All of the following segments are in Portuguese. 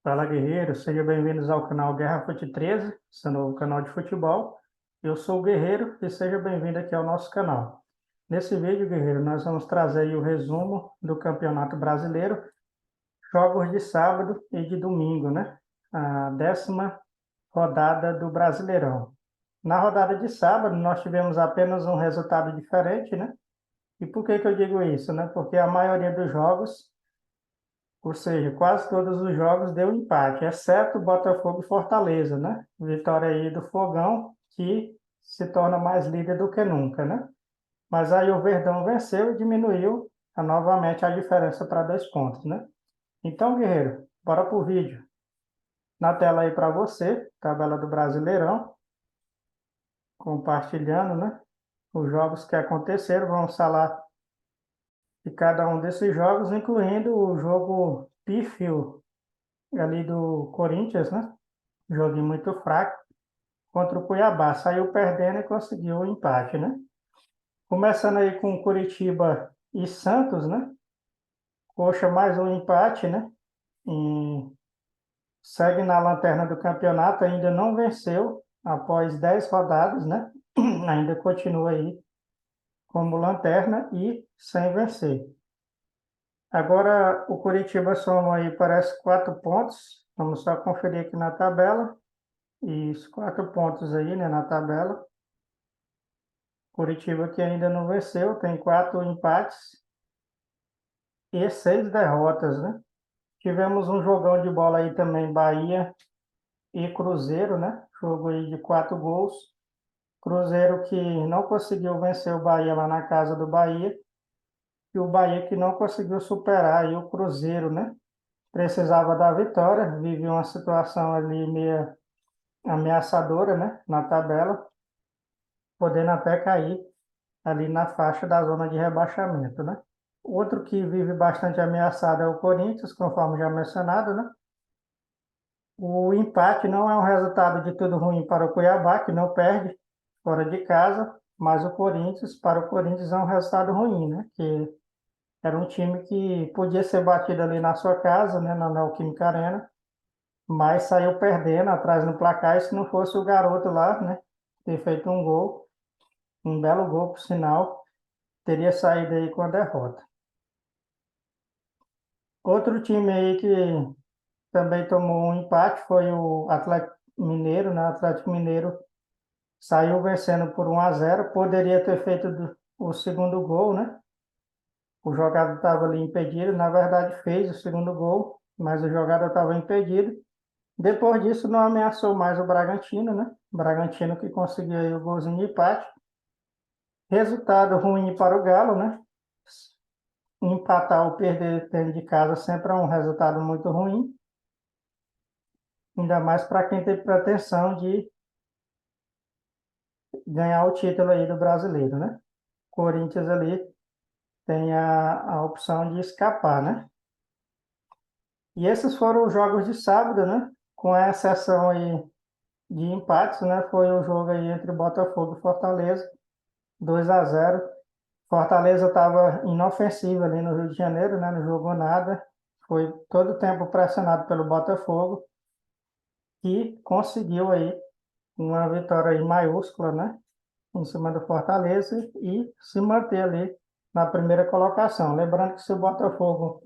Fala, guerreiro, sejam bem-vindos ao canal Guerra Fute 13, esse novo canal de futebol. Eu sou o Guerreiro e seja bem-vindo aqui ao nosso canal. Nesse vídeo, guerreiro, nós vamos trazer aí o resumo do Campeonato Brasileiro, jogos de sábado e de domingo, né? A 10ª rodada do Brasileirão. Na rodada de sábado, nós tivemos apenas um resultado diferente, né? E por que que eu digo isso, né? Porque a maioria dos jogos, ou seja, quase todos os jogos deu empate, exceto Botafogo e Fortaleza, né? Vitória aí do Fogão, que se torna mais líder do que nunca, né? Mas aí o Verdão venceu e diminuiu novamente a diferença para 2 pontos, né? Então, guerreiro, bora pro vídeo. Na tela aí para você, tabela do Brasileirão, compartilhando, né? Os jogos que aconteceram, vamos falar de cada um desses jogos, incluindo o jogo pífio ali do Corinthians, né? Joguinho muito fraco contra o Cuiabá. Saiu perdendo e conseguiu o empate, né? Começando aí com Curitiba e Santos, né? Coxa mais um empate, né? E segue na lanterna do campeonato, ainda não venceu após 10 rodadas, né? Ainda continua aí como lanterna e sem vencer. Agora o Curitiba soma aí, parece 4 pontos. Vamos só conferir aqui na tabela. Isso, 4 pontos aí, né, na tabela. Curitiba que ainda não venceu, tem 4 empates e 6 derrotas, né? Tivemos um jogão de bola aí também, Bahia e Cruzeiro, né? Jogo aí de 4 gols. Cruzeiro que não conseguiu vencer o Bahia lá na casa do Bahia. E o Bahia que não conseguiu superar aí o Cruzeiro, né? Precisava da vitória, vive uma situação ali meio ameaçadora, né? Na tabela, podendo até cair ali na faixa da zona de rebaixamento, né? Outro que vive bastante ameaçado é o Corinthians, conforme já mencionado, né? O empate não é um resultado de tudo ruim para o Cuiabá, que não perde fora de casa, mas para o Corinthians é um resultado ruim, né? Que era um time que podia ser batido ali na sua casa, né? Na Neoquímica Arena, mas saiu perdendo atrás no placar, e se não fosse o garoto lá, né? Ter feito um gol, um belo gol, por sinal, teria saído aí com a derrota. Outro time aí que também tomou um empate foi o Atlético Mineiro, né? O Atlético Mineiro saiu vencendo por 1-0, poderia ter feito o segundo gol, né? O jogador estava ali impedido, na verdade fez o segundo gol, mas o jogador estava impedido. Depois disso não ameaçou mais o Bragantino, né? O Bragantino que conseguiu aí o golzinho de empate. Resultado ruim para o Galo, né? Empatar ou perder dentro de casa sempre é um resultado muito ruim, ainda mais para quem tem pretensão de ganhar o título aí do brasileiro, né? Corinthians ali tem a opção de escapar, né? E esses foram os jogos de sábado, né? Com a exceção aí de empates, né? Foi o jogo aí entre Botafogo e Fortaleza, 2-0. Fortaleza estava inofensiva ali no Rio de Janeiro, né? Não jogou nada. Foi todo o tempo pressionado pelo Botafogo e conseguiu aí uma vitória aí maiúscula, né? Em cima do Fortaleza e se manter ali na primeira colocação. Lembrando que se o Botafogo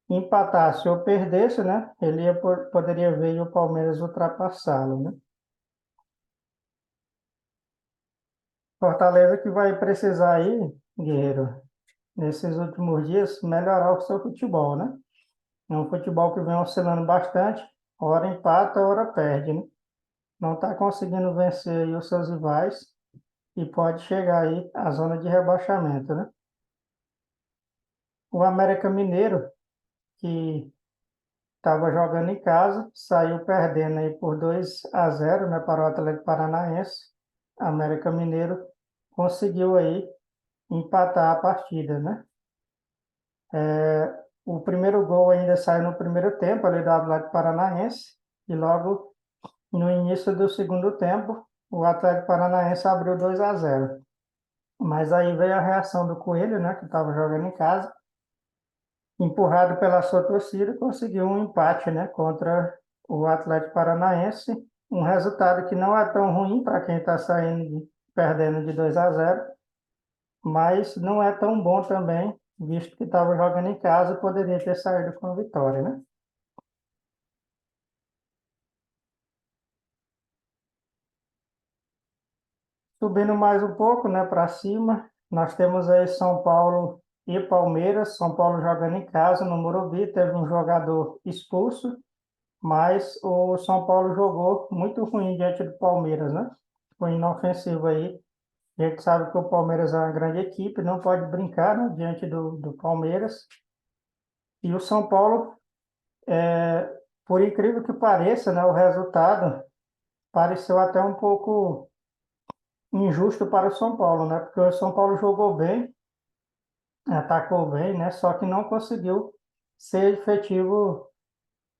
empatasse ou perdesse, né? Ele poderia ver o Palmeiras ultrapassá-lo, né? Fortaleza que vai precisar aí, Guerreiro, nesses últimos dias, melhorar o seu futebol, né? É um futebol que vem oscilando bastante, hora empata, hora perde, né? Não está conseguindo vencer aí os seus rivais e pode chegar aí à zona de rebaixamento, né? O América Mineiro, que estava jogando em casa, saiu perdendo aí por 2-0, né, para o Atlético Paranaense. América Mineiro conseguiu aí empatar a partida, né? O primeiro gol ainda saiu no primeiro tempo ali do Atlético Paranaense e logo no início do segundo tempo o Atlético Paranaense abriu 2-0. Mas aí veio a reação do Coelho, né, que estava jogando em casa empurrado pela sua torcida, conseguiu um empate, né, contra o Atlético Paranaense. Um resultado que não é tão ruim para quem está perdendo de 2-0, mas não é tão bom também, visto que estava jogando em casa e poderia ter saído com a vitória, né? Subindo mais um pouco, né, para cima, nós temos aí São Paulo e Palmeiras. São Paulo jogando em casa no Morumbi, teve um jogador expulso, mas o São Paulo jogou muito ruim diante do Palmeiras, né? Foi inofensivo aí. A gente sabe que o Palmeiras é uma grande equipe, não pode brincar, né, diante do Palmeiras. E o São Paulo, por incrível que pareça, né, o resultado pareceu até um pouco injusto para o São Paulo, né? Porque o São Paulo jogou bem, atacou bem, né? Só que não conseguiu ser efetivo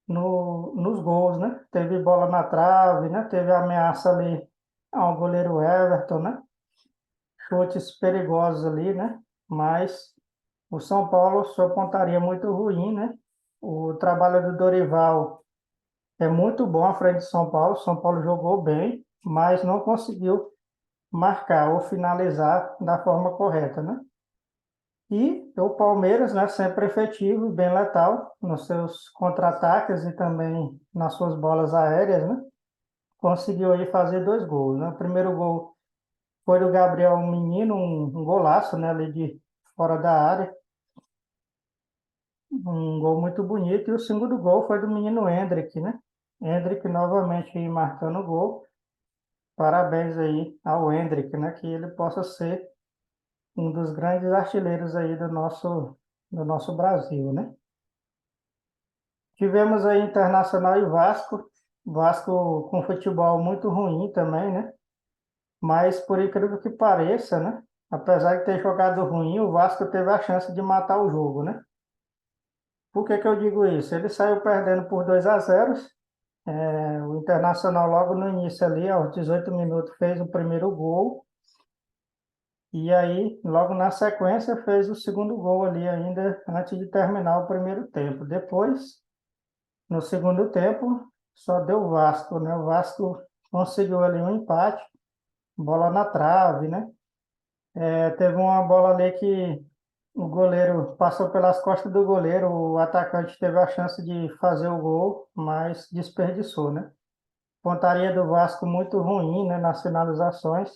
nos gols, né? Teve bola na trave, né? Teve ameaça ali ao goleiro Everton, né? Chutes perigosos ali, né? Mas o São Paulo, sua pontaria muito ruim, né? O trabalho do Dorival é muito bom à frente de São Paulo. São Paulo jogou bem, mas não conseguiu marcar ou finalizar da forma correta, né? E o Palmeiras, né, sempre efetivo e bem letal nos seus contra-ataques e também nas suas bolas aéreas, né? Conseguiu aí fazer dois gols, né? O primeiro gol foi do Gabriel Menino, um golaço, né, ali de fora da área, um gol muito bonito. E o segundo gol foi do menino Endrick, né? Endrick novamente aí marcando o gol. Parabéns aí ao Endrick, né? Que ele possa ser um dos grandes artilheiros aí do nosso Brasil, né? Tivemos aí Internacional e Vasco. Vasco com futebol muito ruim também, né? Mas por incrível que pareça, né? Apesar de ter jogado ruim, o Vasco teve a chance de matar o jogo, né? Por que que eu digo isso? Ele saiu perdendo por 2-0. O Internacional logo no início ali, aos 18 minutos, fez o primeiro gol. E aí, logo na sequência, fez o segundo gol ali ainda antes de terminar o primeiro tempo. Depois, no segundo tempo, só deu o Vasco, né? O Vasco conseguiu ali um empate, bola na trave, né? Teve uma bola ali que o goleiro passou pelas costas do goleiro, o atacante teve a chance de fazer o gol, mas desperdiçou, né? Pontaria do Vasco muito ruim, né, nas finalizações.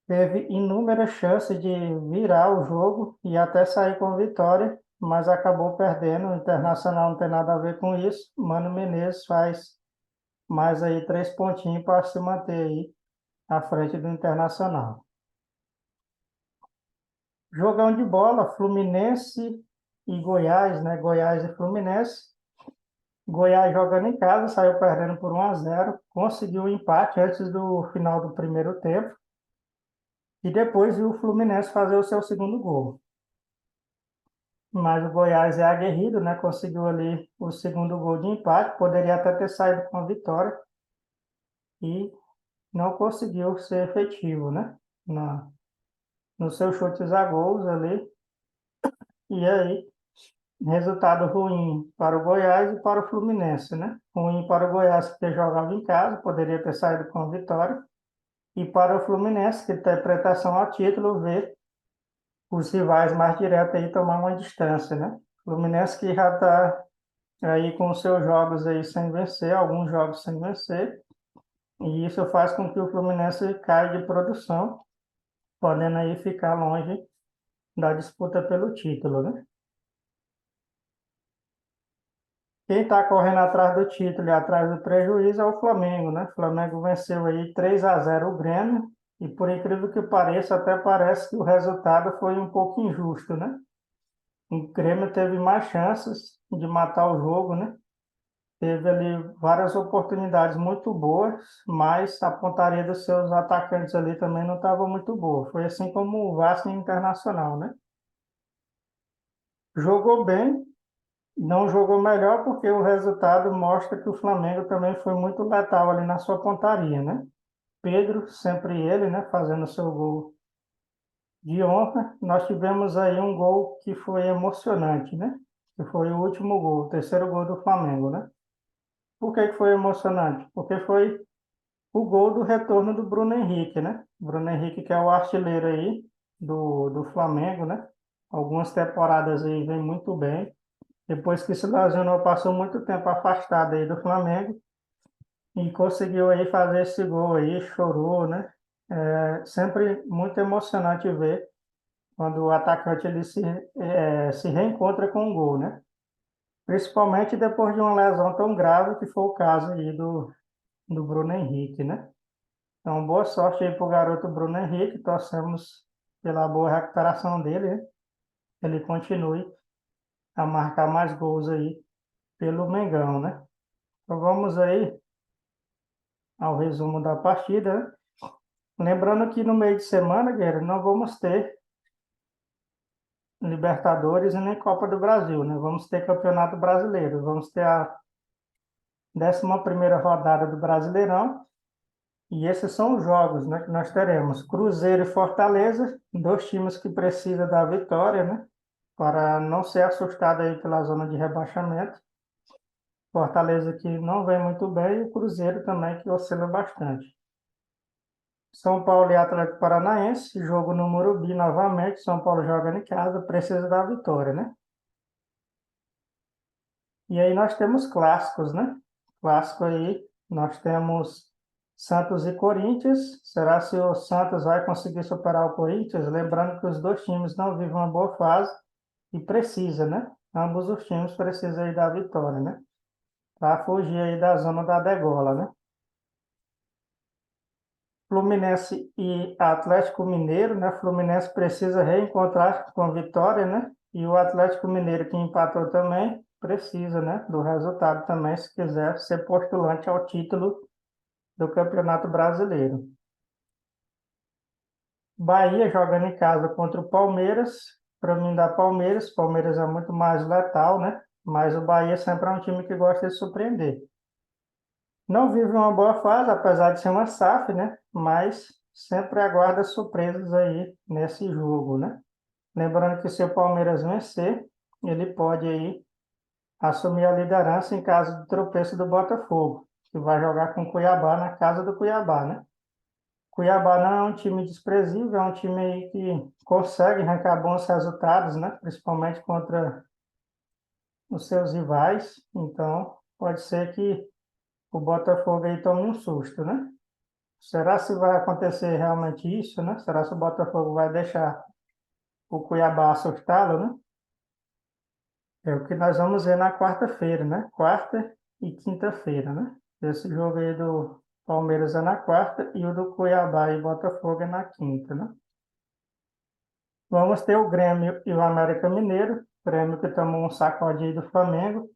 Teve inúmeras chances de virar o jogo e até sair com vitória, mas acabou perdendo. O Internacional não tem nada a ver com isso. Mano Menezes faz mais aí 3 pontinhos para se manter aí à frente do Internacional. Jogão de bola, Fluminense e Goiás, né? Goiás e Fluminense. Goiás jogando em casa, saiu perdendo por 1-0, conseguiu o empate antes do final do primeiro tempo e depois viu o Fluminense fazer o seu segundo gol. Mas o Goiás é aguerrido, né? Conseguiu ali o segundo gol de empate, poderia até ter saído com a vitória e não conseguiu ser efetivo, né? Na, nos seus chutes a gols ali. E aí, resultado ruim para o Goiás e para o Fluminense, né? Ruim para o Goiás que jogava em casa, poderia ter saído com a vitória. E para o Fluminense, que tem interpretação ao título, ver os rivais mais diretos aí tomar uma distância, né? Fluminense que já está aí com os seus jogos aí sem vencer, alguns jogos sem vencer, e isso faz com que o Fluminense caia de produção, podendo aí ficar longe da disputa pelo título, né? Quem está correndo atrás do título e atrás do prejuízo é o Flamengo, né? O Flamengo venceu aí 3-0 o Grêmio, e por incrível que pareça, até parece que o resultado foi um pouco injusto, né? O Grêmio teve mais chances de matar o jogo, né? Teve ali várias oportunidades muito boas, mas a pontaria dos seus atacantes ali também não estava muito boa. Foi assim como o Vasco Internacional, né? Jogou bem, não jogou melhor porque o resultado mostra que o Flamengo também foi muito letal ali na sua pontaria, né? Pedro, sempre ele, né, fazendo seu gol de honra. Nós tivemos aí um gol que foi emocionante, né? que foi o último gol, o terceiro gol do Flamengo, né? Por que que foi emocionante? Porque foi o gol do retorno do Bruno Henrique, né? Bruno Henrique, que é o artilheiro aí do Flamengo, né? Algumas temporadas aí vem muito bem. Depois que se lesionou, passou muito tempo afastado aí do Flamengo e conseguiu aí fazer esse gol aí, chorou, né? É sempre muito emocionante ver quando o atacante ele se reencontra com um gol, né? Principalmente depois de uma lesão tão grave que foi o caso aí do Bruno Henrique, né? Então, boa sorte aí para o garoto Bruno Henrique. Torcemos pela boa recuperação dele, né? Ele continue a marcar mais gols aí pelo Mengão, né? Então, vamos aí ao resumo da partida, né? Lembrando que no meio de semana, guerreiro, não vamos ter Libertadores e nem Copa do Brasil, né? Vamos ter Campeonato Brasileiro. Vamos ter a 11ª rodada do Brasileirão. E esses são os jogos, né, que nós teremos. Cruzeiro e Fortaleza, dois times que precisam da vitória, né, para não ser assustado aí pela zona de rebaixamento. Fortaleza que não vem muito bem e o Cruzeiro também que oscila bastante. São Paulo e Atlético Paranaense, jogo no Morumbi novamente. São Paulo joga em casa, precisa da vitória, né? E aí nós temos clássicos, né? Clássico aí, nós temos Santos e Corinthians. Será se o Santos vai conseguir superar o Corinthians? Lembrando que os dois times não vivem uma boa fase e precisa, né? Ambos os times precisam aí da vitória, né? Para fugir aí da zona da degola, né? Fluminense e Atlético Mineiro, né? Fluminense precisa reencontrar com a vitória, né? E o Atlético Mineiro, que empatou também, precisa, né? Do resultado também, se quiser ser postulante ao título do Campeonato Brasileiro. Bahia jogando em casa contra o Palmeiras. Para mim, dá Palmeiras. Palmeiras é muito mais letal, né? Mas o Bahia sempre é um time que gosta de surpreender. Não vive uma boa fase, apesar de ser uma SAF, né? Mas sempre aguarda surpresas aí nesse jogo, né? Lembrando que se o Palmeiras vencer, ele pode aí assumir a liderança em caso de tropeço do Botafogo, que vai jogar com o Cuiabá na casa do Cuiabá, né? Cuiabá não é um time desprezível, é um time aí que consegue arrancar bons resultados, né? Principalmente contra os seus rivais. Então, pode ser que o Botafogo aí tome um susto, né? Será se vai acontecer realmente isso, né? Será se o Botafogo vai deixar o Cuiabá assustá-lo, né? É o que nós vamos ver na quarta-feira, né? Quarta e quinta-feira, né? Esse jogo aí do Palmeiras é na quarta e o do Cuiabá e Botafogo é na quinta, né? Vamos ter o Grêmio e o América Mineiro. O Grêmio que tomou um sacode aí do Flamengo.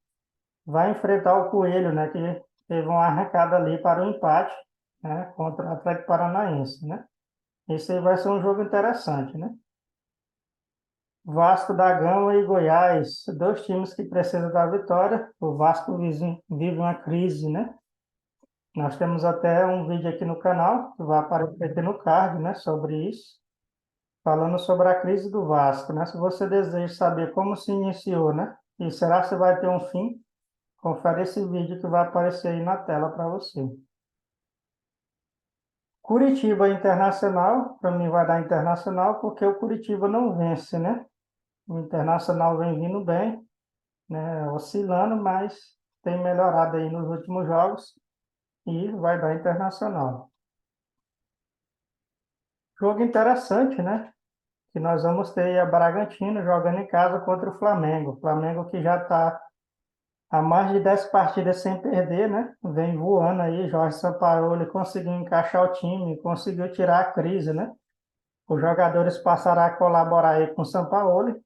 Vai enfrentar o Coelho, né? Que teve uma arrancada ali para o empate, né? Contra o Atlético Paranaense, né? Esse aí vai ser um jogo interessante, né? Vasco da Gama e Goiás, dois times que precisam da vitória. O Vasco vive uma crise, né? Nós temos até um vídeo aqui no canal, que vai aparecer aqui no card, né? Sobre isso, falando sobre a crise do Vasco, né? Se você deseja saber como se iniciou, né? E será que vai ter um fim? Confere esse vídeo que vai aparecer aí na tela para você. Curitiba Internacional, para mim vai dar Internacional, porque o Curitiba não vence, né? O Internacional vem vindo bem, né? Oscilando, mas tem melhorado aí nos últimos jogos e vai dar Internacional. Jogo interessante, né? Que nós vamos ter a Bragantino jogando em casa contra o Flamengo. O Flamengo que já está há mais de 10 partidas sem perder, né? Vem voando aí, Jorge Sampaoli conseguiu encaixar o time, conseguiu tirar a crise, né? Os jogadores passaram a colaborar aí com o Sampaoli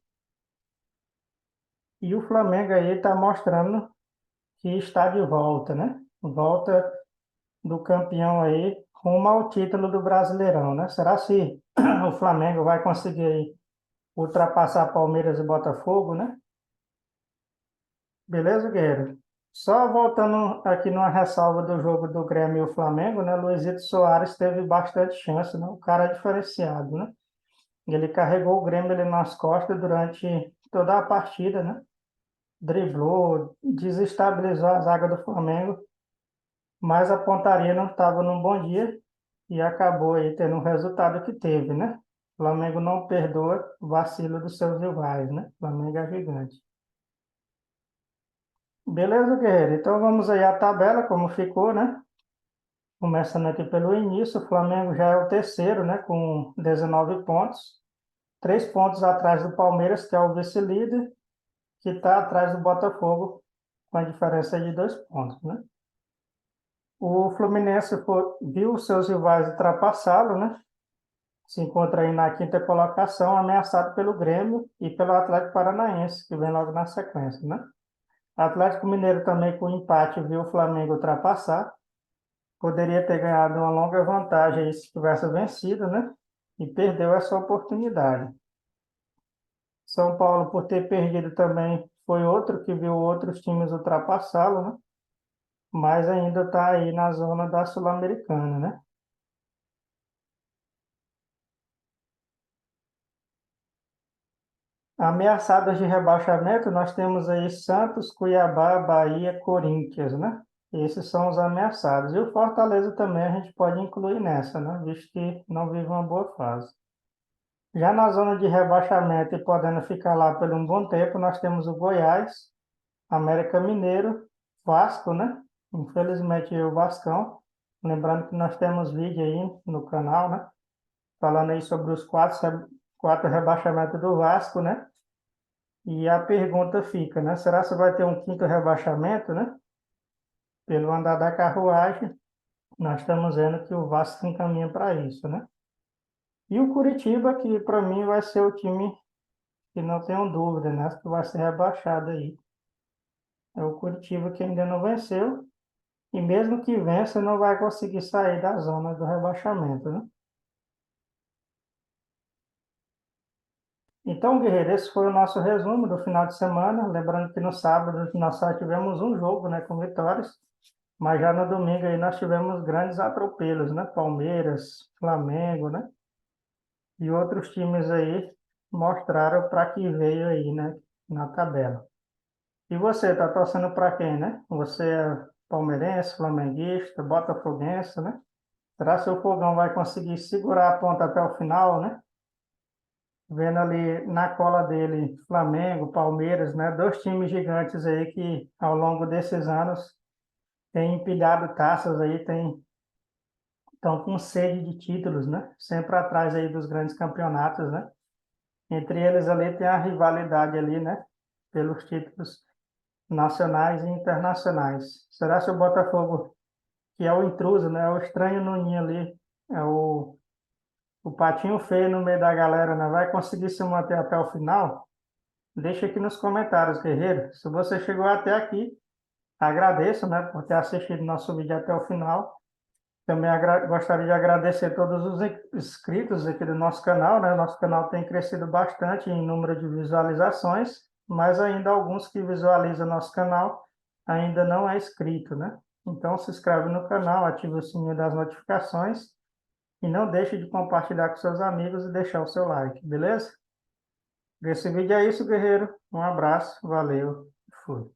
e o Flamengo aí está mostrando que está de volta, né? Volta do campeão aí rumo ao título do Brasileirão, né? Será se o Flamengo vai conseguir aí ultrapassar Palmeiras e Botafogo, né? Beleza, Guerreiro? Só voltando aqui numa ressalva do jogo do Grêmio e o Flamengo, né? Luizito Soares teve bastante chance, né? O cara é diferenciado, né? Ele carregou o Grêmio ali nas costas durante toda a partida, né? driblou, desestabilizou a zaga do Flamengo, mas a pontaria não estava num bom dia e acabou aí tendo o resultado que teve, né? O Flamengo não perdoa o vacilo dos seus rivais, né? O Flamengo é gigante. Beleza, Guerreiro? Então vamos aí à tabela, como ficou, né? Começando aqui pelo início, o Flamengo já é o terceiro, né? Com 19 pontos. 3 pontos atrás do Palmeiras, que é o vice-líder, que está atrás do Botafogo, com a diferença de 2 pontos, né? O Fluminense viu seus rivais ultrapassá-lo, né? Se encontra aí na quinta colocação, ameaçado pelo Grêmio e pelo Atlético Paranaense, que vem logo na sequência, né? Atlético Mineiro também com empate viu o Flamengo ultrapassar. Poderia ter ganhado uma longa vantagem aí se tivesse vencido, né? E perdeu essa oportunidade. São Paulo, por ter perdido também, foi outro que viu outros times ultrapassá-lo, né? Mas ainda está aí na zona da Sul-Americana, né? Ameaçadas de rebaixamento, nós temos aí Santos, Cuiabá, Bahia, Corinthians, né? Esses são os ameaçados. E o Fortaleza também a gente pode incluir nessa, né? Visto que não vive uma boa fase. Já na zona de rebaixamento e podendo ficar lá por um bom tempo, nós temos o Goiás, América Mineiro, Vasco, né? Infelizmente o Vascão. Lembrando que nós temos vídeo aí no canal, né? Falando aí sobre os quatro rebaixamentos do Vasco, né? E a pergunta fica, né? Será que vai ter um quinto rebaixamento, né? Pelo andar da carruagem, nós estamos vendo que o Vasco se encaminha para isso, né? E o Curitiba, que para mim vai ser o time que não tenho dúvida, né? Que vai ser rebaixado aí. É o Curitiba que ainda não venceu. E mesmo que vença, não vai conseguir sair da zona do rebaixamento, né? Então, guerreiro, esse foi o nosso resumo do final de semana. Lembrando que no sábado nós só tivemos um jogo, né, com vitórias, mas já no domingo aí nós tivemos grandes atropelos, né? Palmeiras, Flamengo, né? E outros times aí mostraram para que veio aí, né, na tabela. E você, tá torcendo para quem, né? Você é palmeirense, flamenguista, botafoguense, né? Será que o Fogão vai conseguir segurar a ponta até o final, né? Vendo ali na cola dele Flamengo, Palmeiras, né? Dois times gigantes aí que ao longo desses anos têm empilhado taças aí, estão com sede de títulos, né? Sempre atrás aí dos grandes campeonatos, né? Entre eles ali tem a rivalidade ali, né? Pelos títulos nacionais e internacionais. Será que o Botafogo, que é o intruso, né? É o estranho no ninho ali, é o patinho feio no meio da galera, né? Vai conseguir se manter até o final? Deixa aqui nos comentários, guerreiro. Se você chegou até aqui, agradeço, né, por ter assistido nosso vídeo até o final. Também gostaria de agradecer todos os inscritos aqui do nosso canal, né? Nosso canal tem crescido bastante em número de visualizações, mas ainda alguns que visualizam nosso canal ainda não é inscrito, né? Então se inscreve no canal, ativa o sininho das notificações e não deixe de compartilhar com seus amigos e deixar o seu like, beleza? Esse vídeo é isso, guerreiro. Um abraço, valeu, fui.